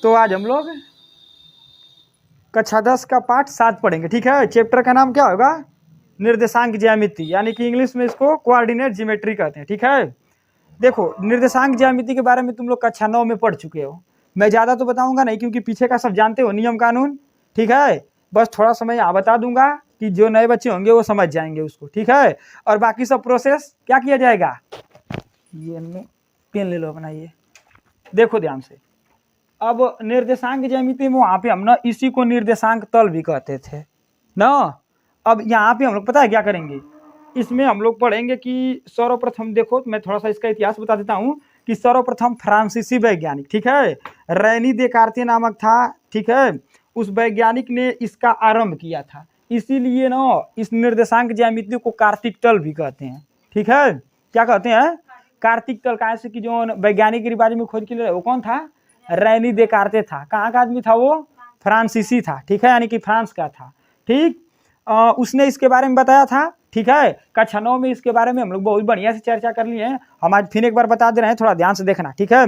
तो आज हम लोग कक्षा 10 का पाठ 7 पढ़ेंगे। ठीक है, चैप्टर का नाम क्या होगा? निर्देशांक ज्यामिति, यानी कि इंग्लिश में इसको कोऑर्डिनेट ज्योमेट्री कहते हैं। ठीक है, देखो निर्देशांक ज्यामिति के बारे में तुम लोग कक्षा 9 में पढ़ चुके हो। मैं ज़्यादा तो बताऊंगा नहीं, क्योंकि पीछे का सब जानते हो नियम कानून। ठीक है, बस थोड़ा समय यहाँ बता दूंगा कि जो नए बच्चे होंगे वो समझ जाएंगे उसको। ठीक है, और बाकी सब प्रोसेस क्या किया जाएगा, ये पेन ले लो अपना, ये देखो ध्यान से। अब निर्देशांक ज्यामिति में वहाँ पे हम ना इसी को निर्देशांक तल भी कहते थे ना। अब यहाँ पे हम लोग पता है क्या करेंगे, इसमें हम लोग पढ़ेंगे कि सर्वप्रथम, देखो मैं थोड़ा सा इसका इतिहास बता देता हूँ कि सर्वप्रथम फ्रांसीसी वैज्ञानिक, ठीक है, रेनी देकार्ते नामक था। ठीक है, उस वैज्ञानिक ने इसका आरंभ किया था, इसीलिए ना इस निर्देशांक ज्यामिति को कार्तिक तल भी कहते हैं। ठीक है, क्या कहते हैं? कार्तिक तल। कहा से कि जो वैज्ञानिक के बारे में खोज के लिए वो कौन था? रेनी देकार्ते था। कहाँ का आदमी था वो? फ्रांसीसी था। ठीक है, यानी कि फ्रांस का था। ठीक, उसने इसके बारे में बताया था। ठीक है, कक्षा 9 में इसके बारे में हम लोग बहुत बढ़िया से चर्चा कर लिए हैं। हम आज फिर एक बार बता दे रहे हैं, थोड़ा ध्यान से देखना। ठीक है,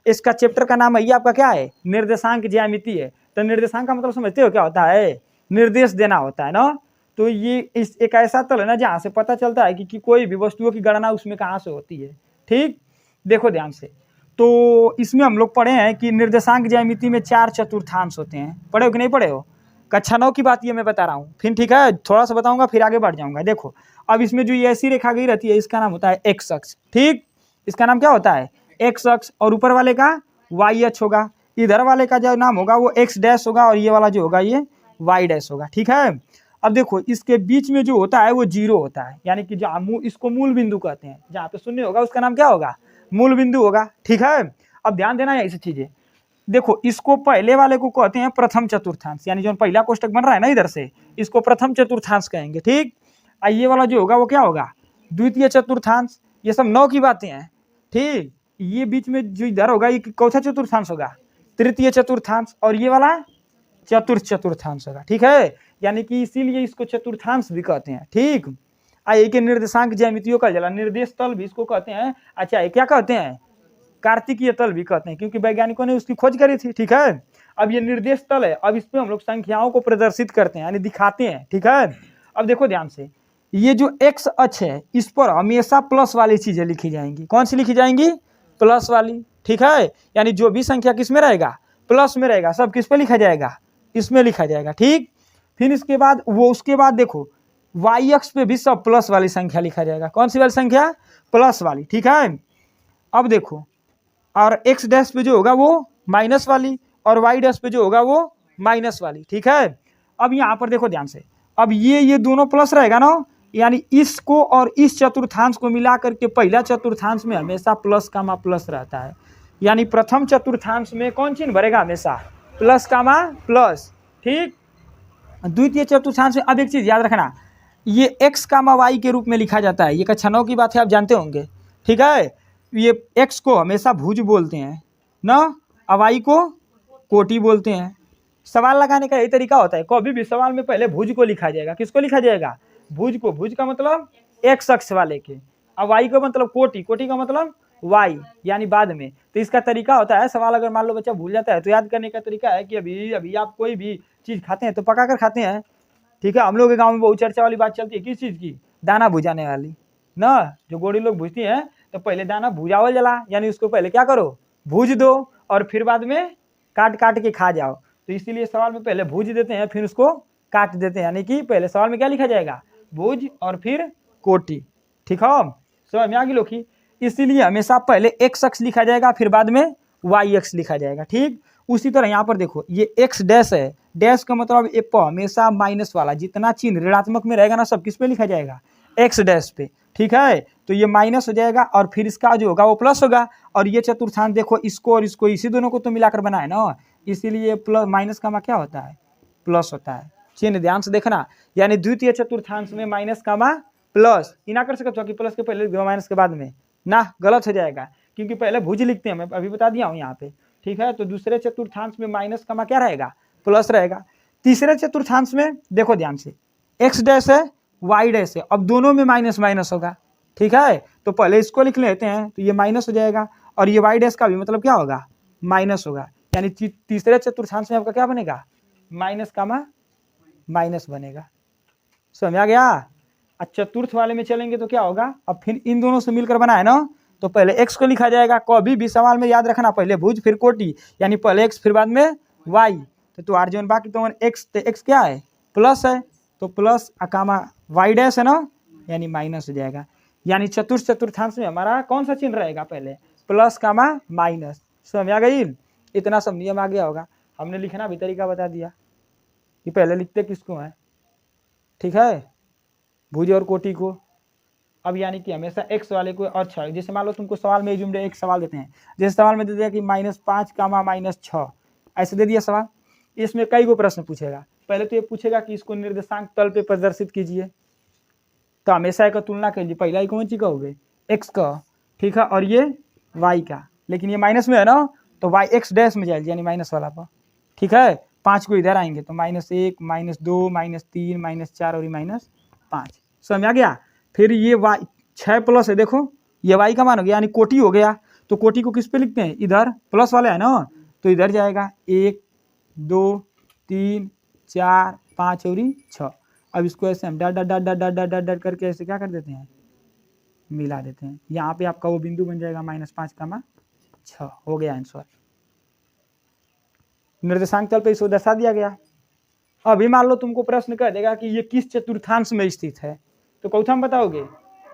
इसका चैप्टर का नाम है, ये आपका क्या है? निर्देशांक ज्यामिति है। तो निर्देशांक का मतलब समझते हो क्या होता है? निर्देश देना होता है ना। तो ये इस एक ऐसा तल है ना जहाँ से पता चलता है कि कोई भी वस्तुओं की गणना उसमें कहाँ से होती है। ठीक, देखो ध्यान से। तो इसमें हम लोग पढ़े हैं कि निर्देशांक ज्यामिति में 4 चतुर्थांश होते हैं। पढ़े हो कि नहीं पढ़े हो? कक्षा 9 की बात ये मैं बता रहा हूँ। फिर ठीक है, थोड़ा सा बताऊंगा फिर आगे बढ़ जाऊंगा। देखो, अब इसमें जो ये ऐसी रेखा गई रहती है इसका नाम होता है एक्स अक्ष। ठीक, इसका नाम क्या होता है? एक्स अक्ष। और ऊपर वाले का वाई अक्ष होगा। इधर वाले का जो नाम होगा वो एक्स डैश होगा, और ये वाला जो होगा ये वाई डैश होगा। ठीक है, अब देखो इसके बीच में जो होता है वो जीरो होता है, यानी कि जहाँ इसको मूल बिंदु कहते हैं। जहाँ पे शून्य होगा उसका नाम क्या होगा? मूल बिंदु होगा। ठीक है, अब ध्यान देना है ऐसी चीजें। देखो, इसको पहले वाले को कहते हैं प्रथम चतुर्थांश, यानी जो पहला कोष्टक बन रहा है ना इधर से, इसको प्रथम चतुर्थांश कहेंगे। ठीक, और ये वाला जो होगा वो क्या होगा? द्वितीय चतुर्थांश। ये सब 9 की बातें हैं। ठीक, ये बीच में जो इधर होगा ये कौन चतुर्थांश होगा? तृतीय चतुर्थांश। और ये वाला चतुर्थ चतुर्थांश होगा। ठीक है, यानी कि इसीलिए इसको चतुर्थांश भी कहते हैं। ठीक, आइए के निर्देशांक ज्यामितियों का जला निर्देश तल भी इसको कहते हैं। अच्छा, ये क्या कहते हैं? कार्तिकीय तल भी कहते हैं, क्योंकि वैज्ञानिकों ने उसकी खोज करी थी। ठीक है, अब ये निर्देश तल है। अब इस पे हम लोग संख्याओं को प्रदर्शित करते हैं, यानी दिखाते हैं। ठीक है, अब देखो ध्यान से, ये जो एक्स अक्ष है इस पर हमेशा प्लस वाली चीजें लिखी जाएंगी। कौन सी लिखी जाएंगी? प्लस वाली। ठीक है, यानी जो भी संख्या किस में रहेगा? प्लस में रहेगा। सब किस पे लिखा जाएगा? इसमें लिखा जाएगा। ठीक, फिर इसके बाद उसके बाद देखो वाई अक्ष पे भी सब प्लस वाली संख्या लिखा जाएगा। कौन सी वाली संख्या? प्लस वाली। ठीक है, अब देखो, और एक्स डैश पे जो होगा वो माइनस वाली, और वाई डैश पे जो होगा वो माइनस वाली। ठीक है, अब यहाँ पर देखो ध्यान से, अब ये दोनों प्लस रहेगा ना, यानी इसको और इस चतुर्थांश को मिला करके पहला चतुर्थांश में हमेशा प्लस कामा प्लस रहता है। यानी प्रथम चतुर्थांश में कौन चिन्ह भरेगा? हमेशा प्लस कामा प्लस। ठीक, द्वितीय चतुर्थांश में अब एक चीज याद रखना, ये एक्स कामा वाई के रूप में लिखा जाता है। ये कक्षा 9 की बात है, आप जानते होंगे। ठीक है, ये एक्स को हमेशा भुज बोलते हैं ना, और वाई को कोटि बोलते हैं। सवाल लगाने का यही तरीका होता है, कभी भी सवाल में पहले भुज को लिखा जाएगा। किसको लिखा जाएगा? भुज को। भुज का मतलब एक्स अक्ष वाले के, और वाई का मतलब कोटि। कोटि का मतलब वाई, यानी बाद में। तो इसका तरीका होता है, सवाल अगर मान लो बच्चा भूल जाता है तो याद करने का तरीका है कि अभी आप कोई भी चीज़ खाते हैं तो पका कर खाते हैं। ठीक है, हम लोग के गाँव में बहुत चर्चा वाली बात चलती है, किस चीज़ की? दाना भुजाने वाली ना। जो गोड़ी लोग भूजती हैं तो पहले दाना भुजावल जला, यानी उसको पहले क्या करो? भूज दो, और फिर बाद में काट काट के खा जाओ। तो इसीलिए सवाल में पहले भूज देते हैं, फिर उसको काट देते हैं। यानी कि पहले सवाल में क्या लिखा जाएगा? भुज, और फिर कोटि। ठीक है, समझ में आ गई लोग? इसीलिए हमेशा पहले एक्स अक्ष लिखा जाएगा, फिर बाद में वाई अक्ष लिखा जाएगा। ठीक, उसी तरह यहाँ पर देखो, ये एक्स डैश है। डैश का मतलब ए पर हमेशा माइनस वाला जितना चिन्ह ऋणात्मक में रहेगा ना, सब किस पे लिखा जाएगा? एक्स डैश पे। ठीक है, तो ये माइनस हो जाएगा, और फिर इसका जो होगा वो प्लस होगा। और ये चतुर्थांश देखो, इसको और इसको, इसी दोनों को तो मिलाकर बना है ना, इसीलिए प्लस माइनस का क्या होता है? प्लस होता है। चिन्ह ध्यान से देखना, यानी द्वितीय चतुर्थांश में माइनस का प्लस। ये ना कर सकते हो कि प्लस के पहले माइनस के बाद में, ना, गलत हो जाएगा, क्योंकि पहले भुज लिखते हैं, मैं अभी बता दिया हूँ यहाँ पे। ठीक है, तो दूसरे चतुर्थांश में माइनस का क्या रहेगा? प्लस रहेगा। तीसरे चतुर्थांश में देखो ध्यान से, एक्स डैश है, वाई डैश है, अब दोनों में माइनस माइनस होगा। ठीक है, तो पहले इसको लिख लेते हैं, तो ये माइनस हो जाएगा, और ये वाई डैश का भी मतलब क्या होगा? माइनस होगा। यानी तीसरे चतुर्थांश में आपका क्या बनेगा, माइनस कामा माइनस बनेगा। समझ आ गया। अब चतुर्थ वाले में चलेंगे तो क्या होगा, अब फिर इन दोनों से मिलकर बना है ना, तो पहले x को लिखा जाएगा। कभी भी सवाल में याद रखना, पहले भुज फिर कोटि, यानी पहले x फिर बाद में y। तो अर्जुन बाकी तो x क्या है, प्लस है, तो प्लस अकामा y डैश है ना, यानी माइनस हो जाएगा। यानी चतुर्थांश में हमारा कौन सा चिन्ह रहेगा, पहले प्लस कामा माइनस। समझ आ गई। इतना सब नियम आ गया होगा। हमने लिखना भी तरीका बता दिया कि पहले लिखते किसको है, ठीक है, भुज और कोटि को। अब यानी कि हमेशा x वाले को और 6, जैसे मान लो तुमको सवाल में जुमड़े एक सवाल देते हैं, जैसे सवाल में दे दिया कि -5 कामा -6, ऐसे दे दिया सवाल। इसमें कई गो प्रश्न पूछेगा। पहले तो ये पूछेगा कि इसको निर्देशांक तल पे प्रदर्शित कीजिए, तो हमेशा एक तुलना कीजिए। पहला ही कौन सी कहोगे, x का, ठीक है, और ये y का, लेकिन ये माइनस में है ना, तो y x डैश में जाएगी, यानी माइनस वाला पर, ठीक है। 5 को इधर आएंगे तो -1 -2 -3 -4 और -5। समझ आ गया। फिर ये y 6 प्लस है, देखो ये y का मान हो गया, यानी कोटि हो गया। तो कोटि को किस पे लिखते हैं, इधर प्लस वाले है ना, तो इधर जाएगा 1 2 3 4 5 और 6। अब इसको ऐसे हम डट डट डट डट डट डट डट करके ऐसे क्या कर देते हैं, मिला देते हैं। यहाँ पे आपका वो बिंदु बन जाएगा -5 कामा 6। हो गया आंसर। निर्देशांक तल पे इसको दर्शा दिया गया। अभी मान लो तुमको प्रश्न कह देगा कि ये किस चतुर्थांश में स्थित है, तो कौथा में बताओगे,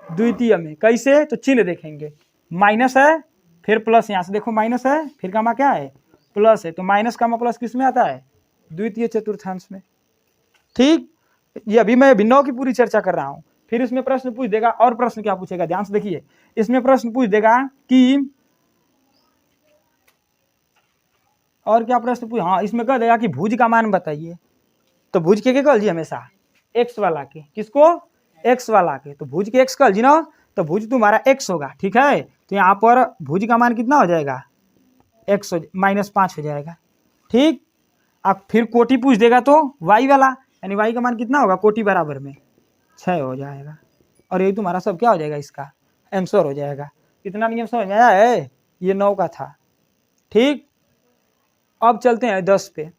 द्वितीय में। कैसे, तो चिन्ह देखेंगे, माइनस है फिर प्लस, यहाँ से देखो माइनस है फिर कामा क्या है, प्लस है, तो माइनस कामा प्लस किस में आता है, द्वितीय चतुर्थांश में। ठीक, ये अभी मैं भिन्नों की पूरी चर्चा कर रहा हूँ। फिर इसमें प्रश्न पूछ देगा, और प्रश्न क्या पूछेगा, ध्यान से देखिए। इसमें प्रश्न पूछ देगा कि, और क्या प्रश्न पूछ, हाँ इसमें कह देगा कि भुज का मान बताइए। तो भुज के कह जी हमेशा x वाला के, किसको, x वाला के, तो भुज के x कह जी ना, तो भुज तुम्हारा x होगा, ठीक है। तो यहाँ पर भुज का मान कितना हो जाएगा, x -5 हो जाएगा, ठीक। अब फिर कोटि पूछ देगा तो y वाला, यानी y का मान कितना होगा, कोटि बराबर में 6 हो जाएगा, और यही तुम्हारा सब क्या हो जाएगा, इसका आंसर हो जाएगा। कितना नियम समझ में आया है, ये 9 का था, ठीक। अब चलते हैं 10 पे,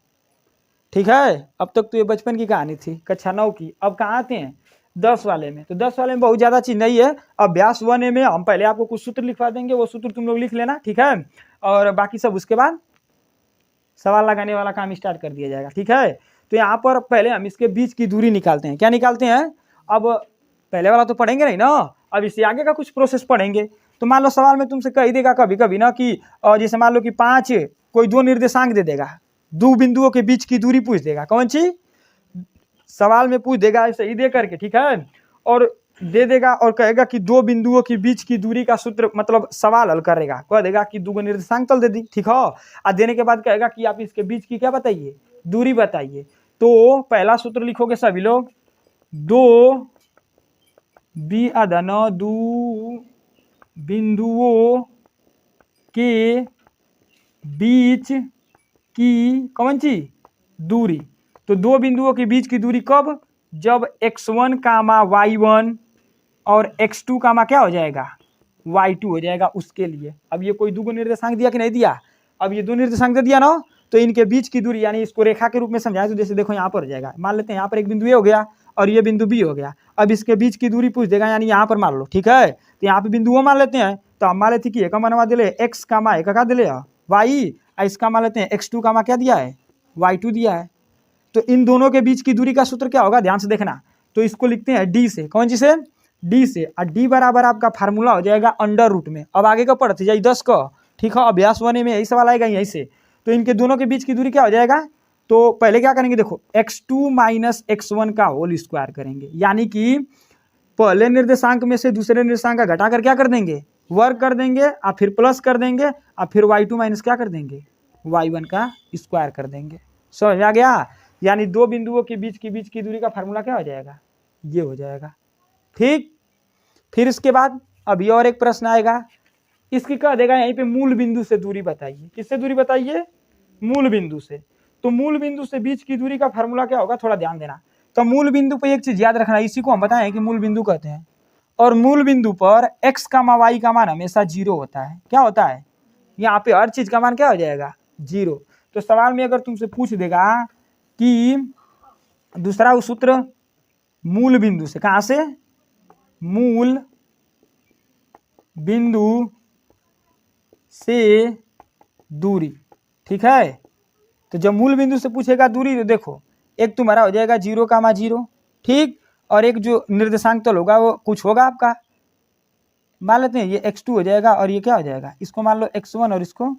ठीक है। अब तक तो ये बचपन की कहानी थी, कक्षा 9 की। अब कहाँ आते हैं 10 वाले में। तो 10 वाले में बहुत ज़्यादा चीज़ नहीं है। अभ्यास 1 में हम पहले आपको कुछ सूत्र लिखवा देंगे, वो सूत्र तुम लोग लिख लेना, ठीक है, और बाकी सब उसके बाद सवाल लगाने वाला काम स्टार्ट कर दिया जाएगा, ठीक है। तो यहाँ पर पहले हम इसके बीच की दूरी निकालते हैं। क्या निकालते हैं, अब पहले वाला तो पढ़ेंगे नहीं ना, अब इससे आगे का कुछ प्रोसेस पढ़ेंगे। तो मान लो सवाल में तुमसे कह देगा कभी कभी ना कि, जैसे मान लो कि 5 कोई 2 निर्देशांक दे देगा, 2 बिंदुओं के बीच की दूरी पूछ देगा, कौन सी सवाल में पूछ देगा ऐसे ही दे करके, ठीक है, और दे देगा और कहेगा कि 2 बिंदुओं के बीच की दूरी का सूत्र, मतलब सवाल हल करेगा, कह देगा कि 2 निर्देशांक तल दे दी, ठीक है, और देने के बाद कहेगा कि आप इसके बीच की क्या बताइए, दूरी बताइए। तो पहला सूत्र लिखोगे सभी लोग, 2 बिंदुओं के बीच की कौन सी दूरी। तो 2 बिंदुओं के बीच की दूरी कब, जब x1 कामा y1 और x2 कामा क्या हो जाएगा, y2 हो जाएगा, उसके लिए। अब ये कोई 2 निर्देशांक दिया कि नहीं दिया, अब ये 2 निर्देशांक दे दिया ना, तो इनके बीच की दूरी, यानी इसको रेखा के रूप में समझाए तो जैसे देखो यहाँ पर हो जाएगा, मान लेते हैं यहाँ पर एक बिंदु ए हो गया और ये बिंदु बी हो गया। अब इसके बीच की दूरी पूछ देगा, यानी यहाँ पर मान लो, ठीक है। तो यहाँ पे बिंदु ओ मान लेते हैं, तो हम मान लेते कि एक मनवा दिले x कामा एक का दिले y, इसका मान लेते हैं x2 कामा क्या दिया है, y2 दिया है। तो इन दोनों के बीच की दूरी का सूत्र क्या होगा, ध्यान से देखना। तो इसको लिखते हैं d से, कौन सी से, d से, और d बराबर आपका फार्मूला हो जाएगा अंडर रूट में। अब आगे का पढ़ते जाइए 10 का, ठीक है, अभ्यास 1 में यही सवाल आएगा यहीं से। तो इनके दोनों के बीच की दूरी क्या हो जाएगा, तो पहले क्या करेंगे, देखो x2 माइनस x1 का होल स्क्वायर करेंगे, यानी कि पहले निर्देशांक में से दूसरे निर्देशांक का घटा कर क्या कर देंगे, वर्ग कर देंगे, और फिर प्लस कर देंगे, और फिर y2 माइनस क्या कर देंगे, y1 का स्क्वायर कर देंगे। समझ आ गया। यानी 2 बिंदुओं के बीच की दूरी का फार्मूला क्या हो जाएगा, ये हो जाएगा, ठीक। फिर इसके बाद अभी और एक प्रश्न आएगा, इसकी कह देगा यहीं पे मूल बिंदु से दूरी बताइए। किससे दूरी बताइए, मूल बिंदु से। तो मूल बिंदु से बीच की दूरी का फार्मूला क्या होगा, थोड़ा ध्यान देना। तो मूल बिंदु पर एक चीज याद रखना, इसी को हम बताएं कि मूल बिंदु कहते हैं, और मूल बिंदु पर x का y का मान हमेशा 0 होता है। क्या होता है, यहाँ पे हर चीज का मान क्या हो जाएगा, 0। तो सवाल में अगर तुमसे पूछ देगा कि दूसरा वो सूत्र मूल बिंदु से, कहाँ से, मूल बिंदु से दूरी, ठीक है। तो जब मूल बिंदु से पूछेगा दूरी तो देखो एक तुम्हारा हो जाएगा 0,0, ठीक, और एक जो निर्देशांक तल होगा वो कुछ होगा आपका, मान लेते हैं ये x2 हो जाएगा और ये क्या हो जाएगा, इसको मान लो x1 और इसको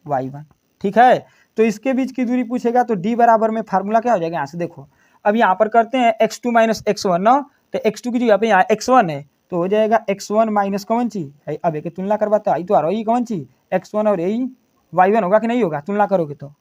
y1, ठीक है। तो इसके बीच की दूरी पूछेगा तो d बराबर में फार्मूला क्या हो जाएगा, यहाँ से देखो अब यहाँ पर करते हैं x2 माइनस x1 ना, तो x2 की जगह पे यहाँ x1 है तो हो जाएगा x1 माइनस कौन सी है, अब एक तुलना करवाता है तो आ रहा है कौन सी x1 और यही y1 होगा कि नहीं होगा, तुलना करोगे तो,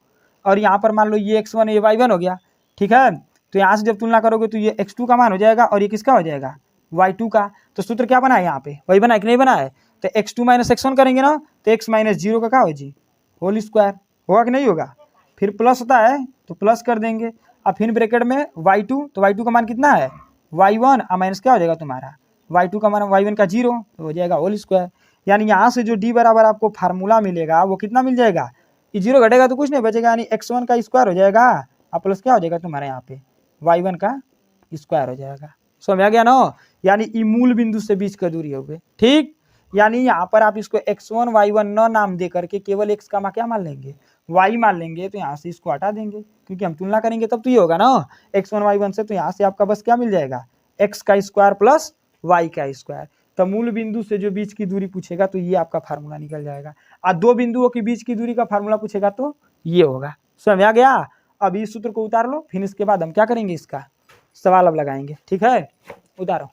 और यहाँ पर मान लो ये x1 ये y1 हो गया, ठीक है। तो यहाँ से जब तुलना करोगे तो ये x2 का मान हो जाएगा और ये किसका हो जाएगा, y2 का। तो सूत्र क्या बना है यहाँ पे, वही बना है कि नहीं बना है, तो x2 माइनस x1 करेंगे ना तो x माइनस 0 का क्या हो जी, होल स्क्वायर, होगा कि नहीं होगा, फिर प्लस होता है तो प्लस कर देंगे, अब फिर ब्रैकेट में y2, तो y2 का मान कितना है y1 माइनस क्या हो जाएगा तुम्हारा y2 का मान y1 का 0, तो हो जाएगा होल स्क्वायर। यानी यहाँ से जो d बराबर आपको फार्मूला मिलेगा वो कितना मिल जाएगा, ये 0 घटेगा तो कुछ नहीं बचेगा, यानी x1 का स्क्वायर हो जाएगा और प्लस क्या हो जाएगा तुम्हारे यहाँ पे y1 का स्क्वायर हो जाएगा। समझ आ गया ना, यानी ई मूल बिंदु से बीच का दूरी हो गई, ठीक। यानी यहाँ पर आप इसको x1 y1 न नाम दे करके केवल x का मान क्या मान लेंगे, y मान लेंगे, तो यहाँ से इसको हटा देंगे क्योंकि हम तुलना करेंगे तब तो ये होगा ना x1 y1 से, तो यहाँ से आपका बस क्या मिल जाएगा x का स्क्वायर प्लस y का स्क्वायर। तो मूल बिंदु से जो बीच की दूरी पूछेगा तो ये आपका फार्मूला निकल जाएगा, और दो बिंदुओं के बीच की दूरी का फार्मूला पूछेगा तो ये होगा। समझ आ गया, अब इस सूत्र को उतार लो, फिर इसके बाद हम क्या करेंगे, इसका सवाल अब लगाएंगे, ठीक है। उतारो,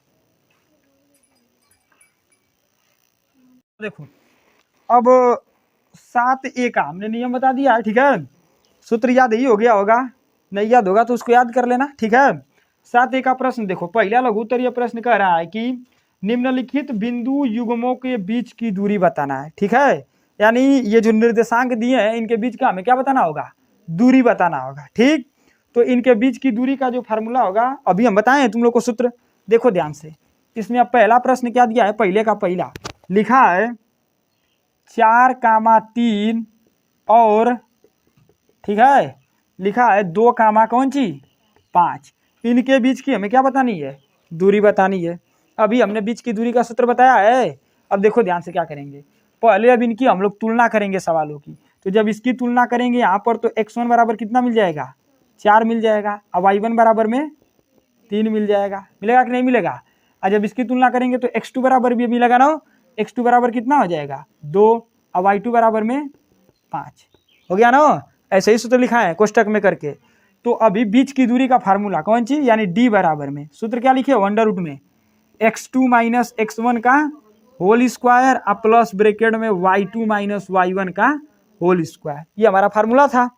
देखो अब 7A का हमने नियम बता दिया है, ठीक है। सूत्र याद ही हो गया होगा, नहीं याद होगा तो उसको याद कर लेना, ठीक है। 7A का प्रश्न देखो, पहला लघु उत्तरीय प्रश्न कह रहा है कि निम्नलिखित बिंदु युग्मों के बीच की दूरी बताना है, ठीक है। यानी ये जो निर्देशांक दिए हैं इनके बीच का हमें क्या बताना होगा, दूरी बताना होगा, ठीक। तो इनके बीच की दूरी का जो फार्मूला होगा अभी हम बताएं तुम लोग को सूत्र, देखो ध्यान से। इसमें अब पहला प्रश्न क्या दिया है, पहले का पहला लिखा है 4,3 और ठीक है लिखा है 2, कौन सी 5, इनके बीच की हमें क्या बतानी है, दूरी बतानी है। अभी हमने बीच की दूरी का सूत्र बताया है, अब देखो ध्यान से क्या करेंगे, पहले अब इनकी हम लोग तुलना करेंगे सवालों की। तो जब इसकी तुलना करेंगे यहाँ पर तो x1 बराबर कितना मिल जाएगा, 4 मिल जाएगा, अब y1 बराबर में 3 मिल जाएगा, मिलेगा कि नहीं मिलेगा। और जब इसकी तुलना करेंगे तो x2 बराबर भी मिलेगा ना, x2 बराबर कितना हो जाएगा 2, अब y2 बराबर में 5 हो गया ना। ऐसे ही सूत्र लिखा है कोष्टक में करके। तो अभी बीच की दूरी का फार्मूला कौन सी, यानी d बराबर में सूत्र क्या लिखे, अंडर रूट में x2 माइनस x1 का होल स्क्वायर और प्लस ब्रैकेट में y2 माइनस y1 का होल स्क्वायर, ये हमारा फार्मूला था।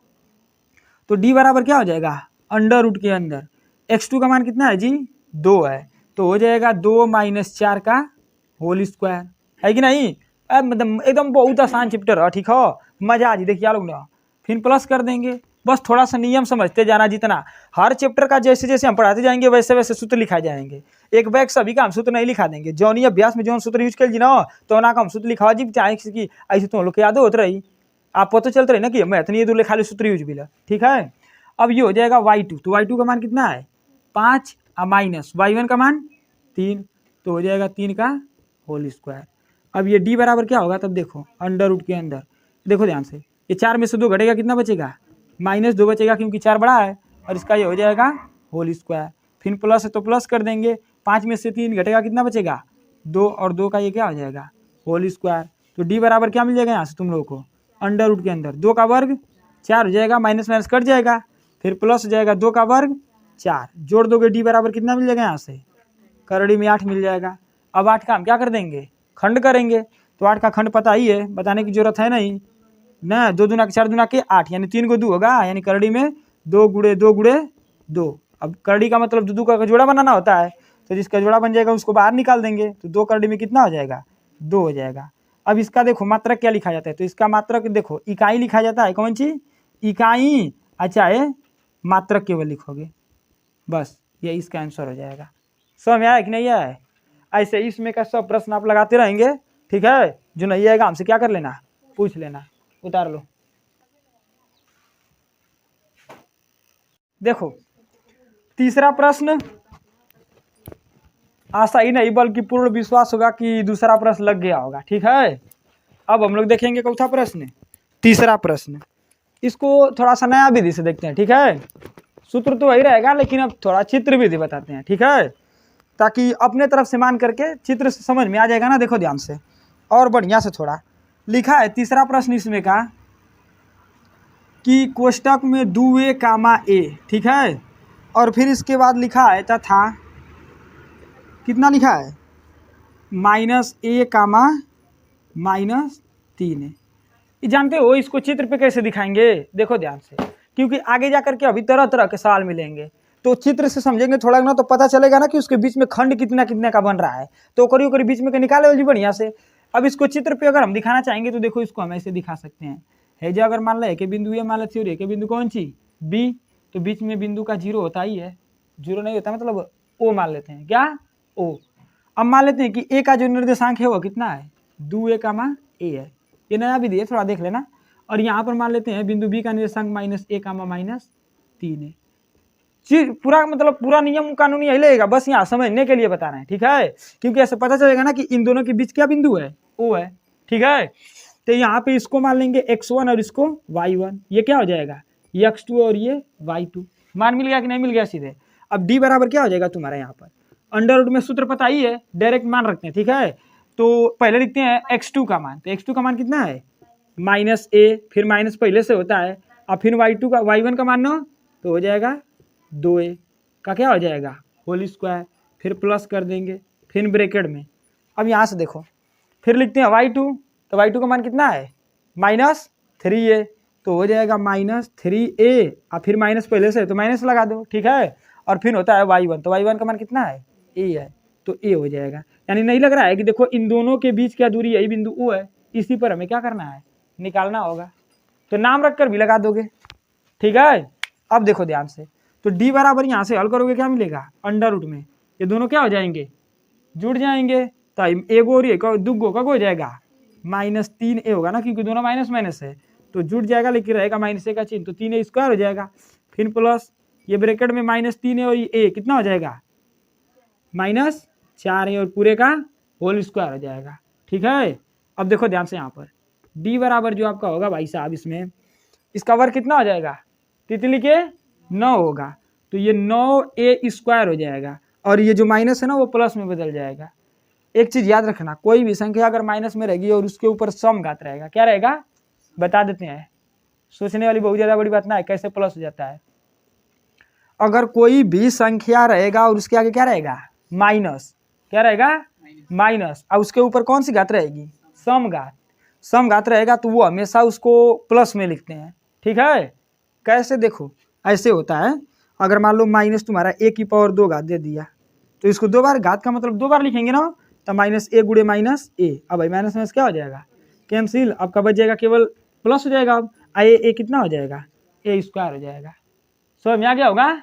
तो d बराबर क्या हो जाएगा, अंडर रूट के अंदर x2 का मान कितना है जी 2 है, तो हो जाएगा 2 माइनस 4 का होल स्क्वायर, है कि नहीं। मतलब एकदम बहुत आसान चैप्टर है, ठीक हो, मजा आ जी, देखिए लोग ना फिर प्लस कर देंगे, बस थोड़ा सा नियम समझते जाना, जितना हर चैप्टर का जैसे जैसे हम पढ़ाते जाएंगे वैसे वैसे सूत्र लिखा जाएंगे, एक बैग सभी का हम सूत्र नहीं लिखा देंगे, जौनी अभ्यास में जौन सूत्र यूज कर जी ना तो ना का हम सूत्र लिखा जी चाहे कि ऐसे तुम लोग याद होते रही, आप पता चलते रही ना कि मैं इतनी दूर खाली सूत्र यूज भी, ठीक है। अब ये हो जाएगा y2, तो y2 का मान कितना है 5 और माइनस y1 का मान 3, तो हो जाएगा 3 का होल स्क्वायर। अब ये d बराबर क्या होगा, तब देखो अंडर रूट के अंदर, देखो ध्यान से, ये 4 में से 2 घटेगा कितना बचेगा, -2 बचेगा क्योंकि 4 बड़ा है, और इसका ये हो जाएगा होल स्क्वायर। फिर प्लस है तो प्लस कर देंगे, 5 में से 3 घटेगा कितना बचेगा 2, और 2 का ये क्या हो जाएगा होल स्क्वायर। तो d बराबर क्या मिल जाएगा यहाँ से तुम लोगों को, अंडर रूट के अंदर 2 का वर्ग 4 हो जाएगा, माइनस माइनस कट जाएगा, फिर प्लस हो जाएगा 2 का वर्ग 4, जोड़ दोगे d बराबर कितना मिल जाएगा यहाँ से, करड़ी में 8 मिल जाएगा। अब 8 का हम क्या कर देंगे, खंड करेंगे, तो 8 का खंड पता ही है, बताने की जरूरत है नहीं ना, 2 दूना के 4 दूना के 8, यानी 3 को 2 होगा, यानी करड़ी में 2 गुड़े 2 गुड़े 2। अब करड़ी का मतलब 2 का जोड़ा बनाना होता है, तो जिसका जोड़ा बन जाएगा उसको बाहर निकाल देंगे, तो 2 करड़ी में कितना हो जाएगा 2 हो जाएगा। अब इसका देखो मात्रक क्या लिखा जाता है, तो इसका मात्रक देखो इकाई लिखा जाता है, कौन सी इकाई, अच्छा है मात्रक केवल लिखोगे, बस ये इसका आंसर हो जाएगा। समझ में आया कि नहीं आया, ऐसे इसमें का सब प्रश्न आप लगाते रहेंगे, ठीक है। जो नहीं आएगा हमसे क्या कर लेना, पूछ लेना। उतार लो। देखो तीसरा प्रश्न आशा ही नहीं बल्कि पूर्ण विश्वास होगा कि दूसरा प्रश्न लग गया होगा। ठीक है, अब हम लोग देखेंगे चौथा प्रश्न, तीसरा प्रश्न। इसको थोड़ा सा नया विधि से देखते हैं। ठीक है, सूत्र तो वही रहेगा लेकिन अब थोड़ा चित्र विधि बताते हैं। ठीक है, ताकि अपने तरफ से मान करके चित्र से समझ में आ जाएगा ना। देखो ध्यान से और बढ़िया से थोड़ा लिखा है तीसरा प्रश्न इसमें का कि कोष्टक में 2a, a। ठीक है, और फिर इसके बाद लिखा है तथा कितना लिखा है -a, -3। ये जानते हो इसको चित्र पे कैसे दिखाएंगे? देखो ध्यान से, क्योंकि आगे जा करके अभी तरह तरह के सवाल मिलेंगे, तो चित्र से समझेंगे थोड़ा ना तो पता चलेगा ना कि उसके बीच में खंड कितना कितने का बन रहा है। तो करीब करीब बीच में के निकाले जी बढ़िया से। अब इसको चित्र पे अगर हम दिखाना चाहेंगे तो देखो इसको हम ऐसे दिखा सकते हैं। है जो अगर मान ले कि बिंदु ए मान लेते हो, के बिंदु कौन सी बी, तो बीच में बिंदु का 0 होता ही है। 0 नहीं होता मतलब ओ मान लेते हैं, क्या ओ। अब मान लेते हैं कि ए का जो निर्देशांक है वो कितना है 2a, a है। ये नया विधि है, थोड़ा देख लेना। और यहाँ पर मान लेते हैं बिंदु बी का निर्देशांक -a, -3 है। चीज पूरा मतलब पूरा नियम कानून यही लगेगा, बस यहाँ समझने के लिए बता रहे हैं। ठीक है, क्योंकि ऐसे पता चलेगा ना कि इन दोनों के बीच क्या बिंदु है, ओ है। ठीक है, तो यहाँ पे इसको मान लेंगे x1 और इसको y1। ये क्या हो जाएगा x2 और ये y2। मान मिल गया कि नहीं मिल गया सीधे। अब d बराबर क्या हो जाएगा तुम्हारा यहाँ पर अंडर में सूत्र पता ही है, डायरेक्ट मान रखते हैं। ठीक है, तो पहले लिखते हैं x2 का मान। तो x2 का मान कितना है -a, फिर माइनस पहले से होता है, और फिर y1 का मान नो तो हो जाएगा 2a का क्या हो जाएगा होल स्क्वायर, फिर प्लस कर देंगे, फिर ब्रैकेट में। अब यहाँ से देखो फिर लिखते हैं y2। तो y2 का मान कितना है -3a, तो हो जाएगा -3a, और फिर माइनस पहले से तो माइनस लगा दो। ठीक है, और फिर होता है y1। तो y1 का मान कितना है a है, तो a हो जाएगा। यानी नहीं लग रहा है कि देखो इन दोनों के बीच क्या दूरी, यही बिंदु o है, इसी पर हमें क्या करना है निकालना होगा। तो नाम रख कर भी लगा दोगे। ठीक है, अब देखो ध्यान से, तो d बराबर यहाँ से हल करोगे क्या मिलेगा अंडर रूट में, ये दोनों क्या हो जाएंगे जुड़ जाएंगे। तो एगो और एक दुगो का हो जाएगा -3a होगा ना, क्योंकि दोनों माइनस माइनस है तो जुड़ जाएगा, लेकिन रहेगा -a का चिन्ह, तो 3a स्क्वायर हो जाएगा। फिर प्लस ये ब्रैकेट में -3a और ये कितना हो जाएगा -4a, और पूरे का होल स्क्वायर हो जाएगा। ठीक है, अब देखो ध्यान से यहाँ पर d बराबर जो आपका होगा भाई साहब, इसमें इसका वर्ग कितना हो जाएगा तितली के 9 होगा, तो ये 9a स्क्वायर हो जाएगा, और ये जो माइनस है ना वो प्लस में बदल जाएगा। एक चीज याद रखना, कोई भी संख्या अगर माइनस में रहेगी और उसके ऊपर सम घात रहेगा, क्या रहेगा बता देते हैं, सोचने वाली बहुत ज्यादा बड़ी बात ना है, कैसे प्लस हो जाता है। अगर कोई भी संख्या रहेगा और उसके आगे क्या रहेगा माइनस, क्या रहेगा माइनस, और उसके ऊपर कौन सी घात रहेगी समघात, समघात रहेगा तो वो हमेशा उसको प्लस में लिखते हैं। ठीक है, कैसे देखो ऐसे होता है, अगर मान लो माइनस तुम्हारा a की पावर 2 घात दे दिया, तो इसको 2 बार घात का मतलब 2 बार लिखेंगे ना, तो -a गुणे -a। अब भाई माइनस माइनस क्या हो जाएगा कैंसिल, आपका बच जाएगा केवल प्लस हो जाएगा। अब a कितना हो जाएगा a स्क्वायर हो जाएगा। समझ में आ गया होगा,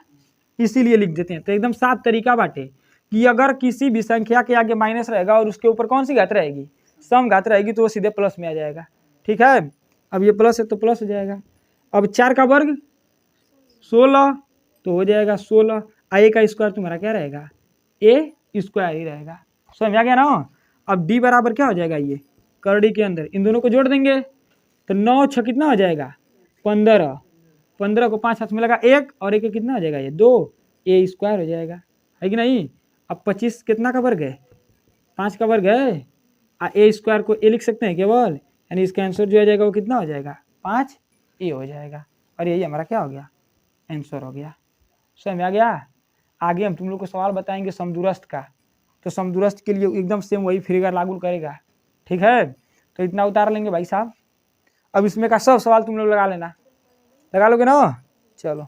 इसीलिए लिख देते हैं। तो एकदम साफ तरीका बाटे कि अगर किसी भी संख्या के आगे माइनस रहेगा और उसके ऊपर कौन सी घात रहेगी सम घात रहेगी, तो वो सीधे प्लस में आ जाएगा। ठीक है, अब ये प्लस है तो प्लस हो जाएगा। अब 4 का वर्ग 16, तो हो जाएगा 16, a का स्क्वायर तुम्हारा क्या रहेगा a स्क्वायर ही रहेगा। समझ में आ गया ना। अब d बराबर क्या हो जाएगा, ये करड़ी के अंदर इन दोनों को जोड़ देंगे, तो 9 6 कितना हो जाएगा 15, 15 को 5 हाथ में लगा 1, और 1 कितना हो जाएगा ये 2, a स्क्वायर हो जाएगा, है कि नहीं। अब 25 कितना का वर्ग है 5 का वर्ग है, a स्क्वायर को a लिख सकते हैं केवल, यानी इसका आंसर जो हो जाएगा वो कितना हो जाएगा 5a हो जाएगा, और यही हमारा क्या हो गया आंसर हो गया। समझ में आ गया। आगे हम तुम लोग को सवाल बताएंगे समदूरस्थ का, तो समदूरस्थ के लिए एकदम सेम वही फिगर लागू करेगा। ठीक है, तो इतना उतार लेंगे भाई साहब। अब इसमें का सब सवाल तुम लोग लगा लेना, लगा लोगे ना, चलो।